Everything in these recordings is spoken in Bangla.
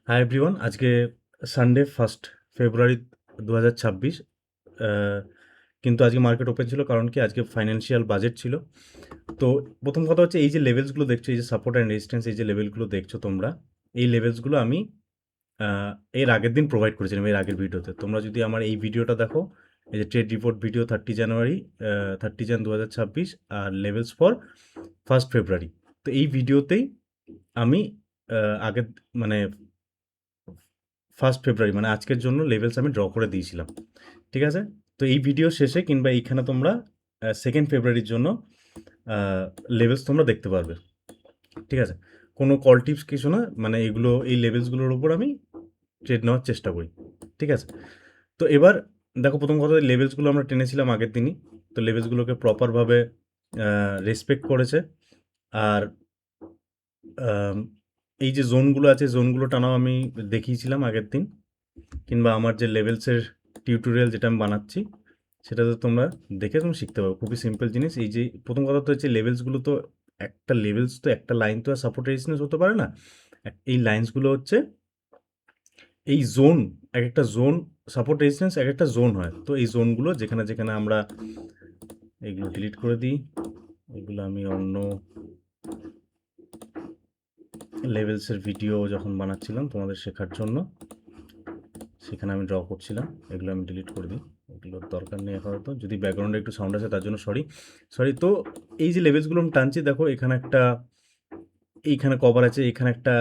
হাই এভরিওয়ান, আজকে সানডে 1 ফেব্রুয়ারি 2026। কিন্তু আজকে মার্কেট ওপেন ছিল, কারণ কি আজকে ফাইন্যান্সিয়াল বাজেট ছিল। তো প্রথম কথা হচ্ছে, এই যে লেভেলসগুলো দেখছো, এই যে সাপোর্ট অ্যান্ড রেজিস্ট্যান্স, এই যে লেভেলগুলো দেখছো তোমরা, এই লেভেলসগুলো আমি এর আগের দিন প্রোভাইড করেছিলাম, এর আগের ভিডিওতে। তোমরা যদি আমার এই ভিডিওটা দেখো, এই যে ট্রেড রিপোর্ট ভিডিও 30 জানুয়ারি, 30 জান 2026, আর লেভেলস ফর 1 ফেব্রুয়ারি। তো এই ভিডিওতেই আমি আগের মানে 1 ফেব্রুয়ারি মানে আজকের জন্য লেভেলস আমি ড্র করে দিয়েছিলাম। ঠিক আছে? তো এই ভিডিও শেষে কিংবা এইখানে তোমরা 2 ফেব্রুয়ারির জন্য লেভেলস তোমরা দেখতে পারবে। ঠিক আছে? কোনো কল টিপস কিছু না, মানে এগুলো, এই লেভেলসগুলোর উপর আমি ট্রেড নেওয়ার চেষ্টা করি। ঠিক আছে? তো এবার দেখো, প্রথম কথা, লেভেলসগুলো আমরা টেনেছিলাম আগের দিনই। তো লেভেলসগুলোকে প্রপারভাবে রেসপেক্ট করেছে। আর আম, এই যে জোনগুলো আছে, জোনগুলো টানাও আমি দেখিয়েছিলাম আগের দিন, কিংবা আমার যে লেভেলসের টিউটোরিয়াল যেটা আমি বানাচ্ছি, সেটাতে তোমরা দেখে তুমি শিখতে পারো। খুবই সিম্পল জিনিস। এই যে প্রথম কথা তো হচ্ছে, লেভেলসগুলো তো একটা লেভেলস তো একটা লাইন তো আর সাপোর্ট রেজিস্ট্যান্স হতে পারে না। এই লাইন্সগুলো হচ্ছে এই জোন, এক একটা জোন সাপোর্ট রেজিস্ট্যান্স এক একটা জোন হয়। তো এই জোনগুলো যেখানে যেখানে আমরা, এগুলো ডিলিট করে দিই, এগুলো আমি অন্য লেভেলসের ভিডিও যখন বানাচ্ছিলাম তোমাদের শেখার জন্য, সেখানে আমি ড্র করছিলাম, এগুলো আমি ডিলিট করে দিই। এগুলোর দরকার নেই আপাতত। যদি ব্যাকগ্রাউন্ডে একটু সাউন্ড আছে তার জন্য সরি। তো এই যে লেভেলসগুলো আমি টানছি, দেখো এখানে একটা, এইখানে কভার আছে, এখানে একটা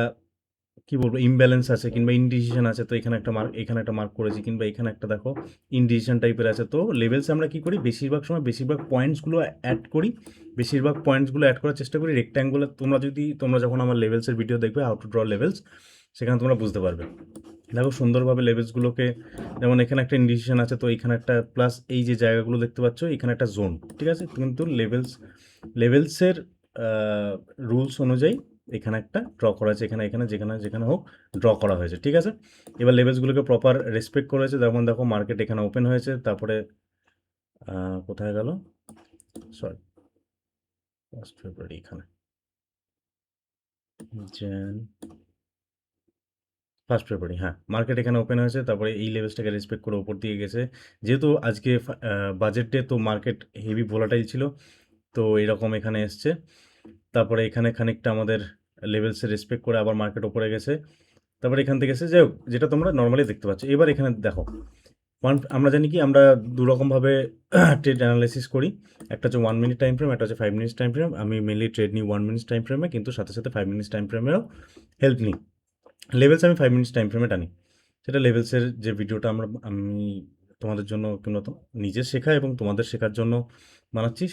কি বলবো, ইমব্যালেন্স আছে কিংবা ইনডিসিশন আছে। তো এখানে একটা মার্ক, এখানে একটা মার্ক করেছি, কিংবা এখানে একটা দেখো ইনডিসিশন টাইপের আছে। তো লেভেলসে আমরা কি করি, বেশিরভাগ সময় বেশিরভাগ পয়েন্টসগুলো অ্যাড করি, বেশিরভাগ পয়েন্টসগুলো অ্যাড করার চেষ্টা করি রেক্ট্যাঙ্গুলার। তোমরা যখন আমার লেভেলসের ভিডিও দেখবে, হাউ টু ড্র লেভেলস, সেখানে তোমরা বুঝতে পারবে। দেখো সুন্দরভাবে লেভেলসগুলোকে, যেমন এখানে একটা ইনডিসিশন আছে, তো এখানে একটা প্লাস, এই যে জায়গাগুলো দেখতে পাচ্ছ, এখানে একটা জোন। ঠিক আছে? কিন্তু লেভেলসের রুলস অনুযায়ী এখানে একটা ড্র করা আছে, এখানে এখানে যেখানে যেখানে হোক ড্র করা হয়েছে। ঠিক আছে? এবার লেভেলসগুলোকে প্রপার রেসপেক্ট করেছে। যেমন দেখো, মার্কেট এখানে ওপেন হয়েছে, তারপরে কোথায় গেল, সরি, 1 ফেব্রুয়ারি এখানে, জ্যান 1 ফেব্রুয়ারি, হ্যাঁ, মার্কেট এখানে ওপেন হয়েছে, তারপরে এই লেভেলসটাকে রেসপেক্ট করে ওপর দিয়ে গেছে। যেহেতু আজকে বাজেট ডে, তো মার্কেট হেভি ভোলাটাইল ছিল, তো এরকম এখানে এসছে। তারপরে এখানে খানিকটা আমাদের লেভেলসে রেসপেক্ট করে আবার মার্কেট ওপরে গেছে। তারপরে এখান থেকে এসে, যাই হোক, যেটা তোমরা নর্মালি দেখতে পাচ্ছ। এবার এখানে দেখো, আমরা জানি কি, আমরা দুরকমভাবে ট্রেড অ্যানালাইসিস করি। একটা হচ্ছে 1 মিনিট টাইম ফ্রেম, একটা হচ্ছে 5 মিনিটস টাইম ফ্রেম। আমি মেনলি ট্রেড নিই 1 মিনিট টাইম ফ্রেমে, কিন্তু সাথে সাথে 5 মিনিটস টাইম ফ্রেমেরও হেল্প নিই। লেভেলস আমি 5 মিনিটস টাইম ফ্রেমে টানি। সেটা লেভেলসের যে ভিডিওটা আমি তোমাদের জন্য মূলত নিজের শেখা এবং তোমাদের শেখার জন্য বানাচ্ছি,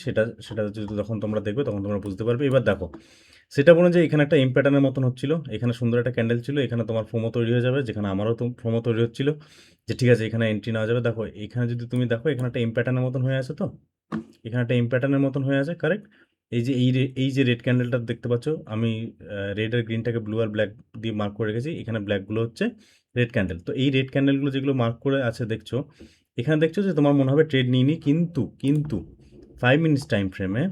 সেটা যদি যখন তোমরা দেখবে তখন তোমরা বুঝতে পারবে। এবার দেখো, সেটা বলুন যে এখানে একটা এম প্যাটার্নের মতন হচ্ছিল, এখানে সুন্দর একটা ক্যান্ডেল ছিল, এখানে তোমার ফোমো তৈরি হয়ে যাবে, যেখানে আমারও তো ফোমো তৈরি হচ্ছিল, যে ঠিক আছে এখানে এন্ট্রি নেওয়া যাবে। দেখো এখানে যদি তুমি দেখো, এখানে একটা এম প্যাটার্নের মতন হয়ে আছে, তো এখানে একটা এম প্যাটার্নের মতন হয়ে আছে, কারেক্ট? এই যে রেড ক্যান্ডেলটা দেখতে পাচ্ছ, আমি রেড আর গ্রিনটাকে ব্লু আর ব্ল্যাক দিয়ে মার্ক করে রেখেছি, এখানে ব্ল্যাকগুলো হচ্ছে রেড ক্যান্ডেল। তো এই রেড ক্যান্ডেলগুলো যেগুলো মার্ক করে আছে দেখছো, এখানে দেখছো যে তোমার মনে হবে ট্রেড নিইনি, কিন্তু 5 মিনিটস টাইম ফ্রেমে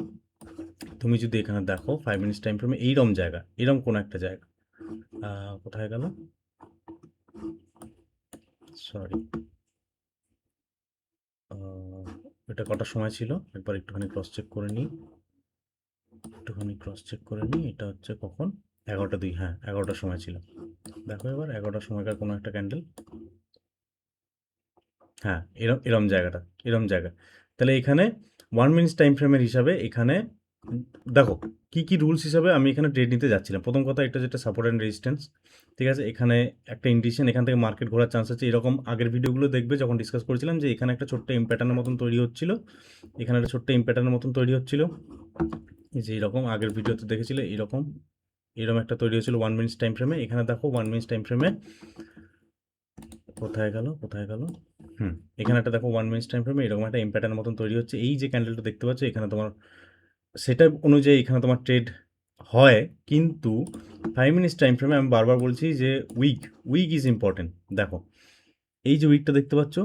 তুমি যদি এখানে দেখো, 5 মিনিটস টাইম ফ্রেমে এইরকম জায়গা, এরকম কোনো একটা জায়গা, কোথায় গেল, সরি, এটা কটার সময় ছিল, একবার একটুখানি ক্রস চেক করে নিই, এটা হচ্ছে কখন, 11টা 2, হ্যাঁ 11টার সময় ছিল। দেখো এবার 11টার সময়কার কোনো একটা ক্যান্ডেল, হ্যাঁ, এরম জায়গাটা, এরম জায়গা। তাহলে এখানে 1 মিনিট টাইম ফ্রেমের হিসাবে এখানে দেখো কি কি রুলস হিসাবে আমি এখানে ট্রেড নিতে যাচ্ছিলাম। প্রথম কথা, এটা যেটা সাপোর্ট অ্যান্ড রেজিস্ট্যান্স। ঠিক আছে? এখানে একটা ইন্ডিকেশন, এখান থেকে মার্কেট ঘোরার চান্স আছে। এরকম আগের ভিডিওগুলো দেখবে, যখন ডিসকাস করেছিলাম যে এখানে একটা ছোট্ট এম প্যাটার্নের মতন তৈরি হচ্ছিল, এখানে একটা ছোট্ট এম প্যাটার্নের মতন তৈরি হচ্ছিল, এই যে এরকম আগের ভিডিওতে দেখেছিলে, এরকম একটা তৈরি হয়েছিল 1 মিনিট টাইম ফ্রেমে। এখানে দেখো 1 মিনিট টাইম ফ্রেমে কোথায় গেল, এখানে একটা দেখো 1 মিনিট টাইম ফ্রেমে এরকম একটা এম প্যাটার্নের মতন তৈরি হচ্ছে। এই যে ক্যান্ডেলটা দেখতে পাচ্ছ, এখানে তোমার সেটা অনুযায়ী এখানে তোমার ট্রেড হয়, কিন্তু 5 মিনিটস টাইম ফ্রেমে আমি বারবার বলছি যে উইক ইজ ইম্পর্টেন্ট। দেখো এই যে উইকটা দেখতে পাচ্ছ,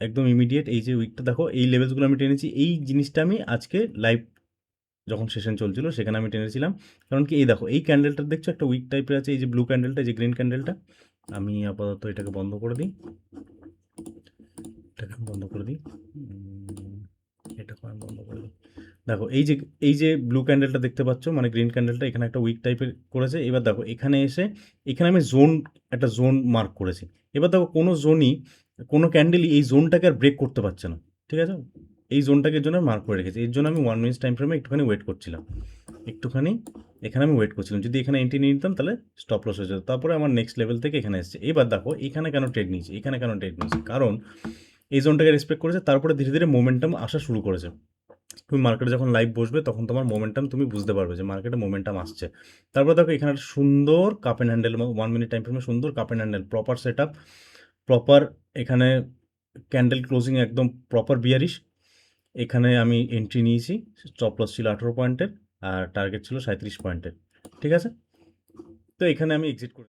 একদম ইমিডিয়েট, এই যে উইকটা দেখো, এই লেভেলসগুলো আমি টেনেছি। এই জিনিসটা আমি আজকে লাইভ যখন সেশন চলছিল সেখানে আমি টেনেছিলাম। কারণ কি, এই দেখো এই ক্যান্ডেলটা দেখছো, একটা উইক টাইপের আছে, এই যে ব্লু ক্যান্ডেলটা, এই যে গ্রিন ক্যান্ডেলটা, আমি আপাতত এটাকে বন্ধ করে দিই, এটাকে বন্ধ করে দিই, এটাকে আমি বন্ধ করে দিই। দেখো এই যে ব্লু ক্যান্ডেলটা দেখতে পাচ্ছ, মানে গ্রিন ক্যান্ডেলটা এখানে একটা উইক টাইপের করেছে। এবার দেখো এখানে এসে এখানে আমি একটা জোন মার্ক করেছি। এবার দেখো কোনো ক্যান্ডেলই এই জোনটাকে আর ব্রেক করতে পারছে না, ঠিক আছে? এই জোনটাকে জন্য মার্ক করে রেখেছি, এর জন্য আমি 1 মিনিট টাইম ফ্রেমে একটুখানি ওয়েট করছিলাম, একটুখানি এখানে আমি ওয়েট করছিলাম। যদি এখানে এন্ট্রি নিয়ে নিতাম তাহলে স্টপ লস হয়ে যেত। তারপরে আমার নেক্সট লেভেল থেকে এখানে এসছে। এবার দেখো এখানে কেন ট্রেড নিয়েছি, এখানে কেন ট্রেড নিয়েছি, কারণ এই জোনটাকে রেসপেক্ট করেছে, তারপরে ধীরে ধীরে মোমেন্টাম আসা শুরু করেছে। তুমি মার্কেটে যখন লাইভ বসবে তখন তোমার মোমেন্টাম তুমি বুঝতে পারবে যে মার্কেটে মোমেন্টাম আসছে। তারপর দেখো এখানে একটা সুন্দর cup and handle, 1 minute time ফ্রেমে সুন্দর cup and handle, proper set up, proper এখানে ক্যান্ডেল ক্লোজিং একদম প্রপার বিয়ারিশ। এখানে আমি এন্ট্রি নিয়েছি, স্টপ লস ছিল 18 পয়েন্টের আর টার্গেট ছিল 37 পয়েন্টের, ঠিক আছে? তো এখানে আমি এক্সিট করি।